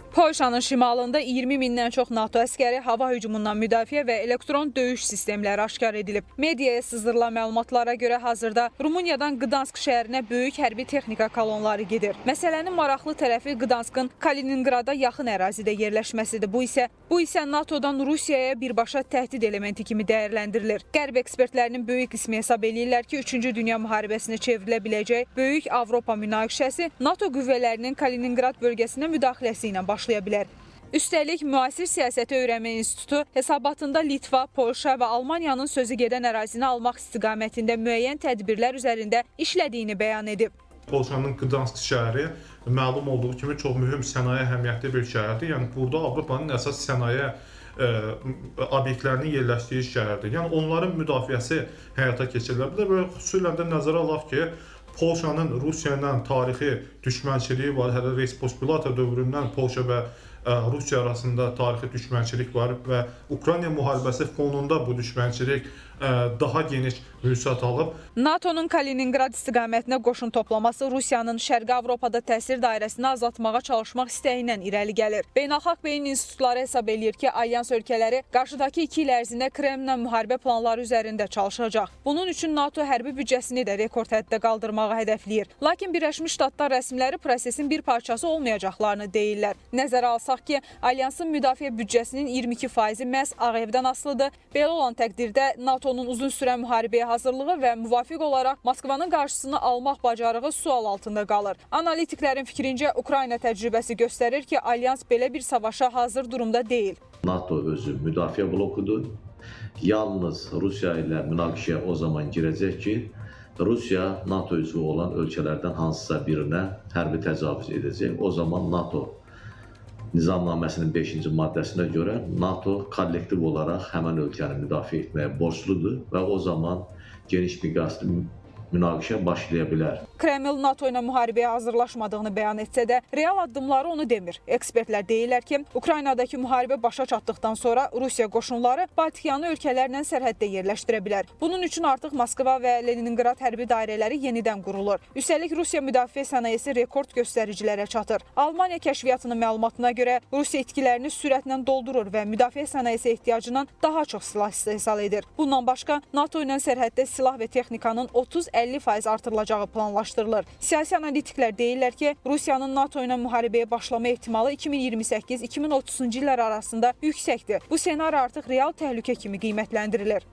Polşanın şimalında 20 mindən çox NATO əskəri hava hücumundan müdafiə və elektron döyüş sistemləri aşkar edilib. Mediaya sızdırılan məlumatlara görə hazırda Rumıniyadan Qdansk şəhərinə böyük hərbi texnika kolonları gedir. Məsələnin maraqlı tərəfi Qdanskın Kaliningrada yaxın ərazidə yerləşməsidir. Bu isə NATOdan Rusiyaya birbaşa təhdid elementi kimi dəyərləndirilir. Qərb ekspertlərinin böyük qismi hesab eləyirlər ki, 3-cü Dünya müharibəsinə çevrilə biləcək böyük Avropa münaqişəsi NATO qüvvələrinin Kaliningrad bölgəsinə müdaxiləsi ilə başlaya bilər. Üstəlik, Müasir Siyasəti Öyrənmə İnstitutu hesabatında Litva, Polşa və Almaniyanın sözü gedən ərazini almaq istiqamətində müəyyən tədbirlər üzərində işlədiyini bəyan edib. Polşanın Qdansk şəhəri məlum olduğu kimi çox mühüm sənaye əhəmiyyətli bir şəhərdir. Yəni burada Avropanın əsas sənaye obyektlərinin yerləşdiyi şəhərdir. Yəni onların müdafiəsi həyata keçirilə bilər və xüsusilə də nəzərə alaq ki, Polşanın Rusiya ilə tarixi düşmənçiliyi var. Hələ Respublika dövründən Polşa və Rusiya arasında tarixi düşmənçilik var və Ukrayna müharibəsi fonunda bu düşmənçilik daha geniş vüsət alıb. NATO'nun Kaliningrad istiqamətinə qoşun toplaması Rusiyanın Şərqi Avropada təsir dairəsini azaltmağa çalışmaq istəyindən irəli gəlir. Beynəlxalq beyin institutları hesab eləyir ki, alyans ölkələri qarşıdakı 2 il ərzində Kremllə müharibə planları üzərində çalışacaq. Bunun üçün NATO hərbi büdcəsini də rekord həddə qaldırmağı hədəfləyir. Lakin Birləşmiş Ştatlar rəsmiləri prosesin bir parçası olmayacaqlarını deyirlər. Nəzərə alsaq ki, alyansın müdafiə büdcəsinin 22% məhz Ağ Evdən asılıdır. Belə olan təqdirdə NATO'nun uzun sürən müharibəyə hazırlığı və müvafiq olaraq Moskvanın qarşısını almaq bacarığı sual altında qalır. Analitiklərin fikrincə, Ukrayna təcrübəsi göstərir ki, alyans belə bir savaşa hazır durumda deyil. NATO özü müdafiə blokudur. Yalnız Rusiya ilə münaqişəyə o zaman girəcək ki, Rusiya NATO üzvü olan ölkələrdən hansısa birinə hərbi təcavüz edəcək. O zaman NATO Nizamnaməsinin 5-ci maddəsinə görə NATO kollektiv olaraq həmən ölkəni müdafiə etməyə borcludur və o zaman geniş miqyaslı münaqişə başlaya bilər. Kreml NATO ilə müharibəyə hazırlaşmadığını bəyan etsə də, real addımları onu demir. Ekspertlər deyirlər ki, Ukraynadakı müharibə başa çatdıqdan sonra Rusiya qoşunları Baltikyanı ölkələrlə sərhəddə yerləşdirə bilər. Bunun üçün artıq Moskva və Leningrad hərbi dairələri yenidən qurulur. Üstəlik, Rusiya müdafiə sənayesi rekord göstəricilərə çatır. Almaniya kəşfiyyatının məlumatına görə Rusiya itkilərini sürətlə doldurur və müdafiə sənayesi ehtiyacından daha çox silah istehsal edir. Bundan başqa, NATO ilə sərhəddə silah və texnikanın 30-50% artırılacağı planlaşdırılır. Siyasi analitiklər deyirlər ki, Rusiyanın NATO ilə müharibəyə başlama ehtimalı 2028-2030-cu illər arasında yüksəkdir. Bu senari artıq real təhlükə kimi qiymətləndirilir.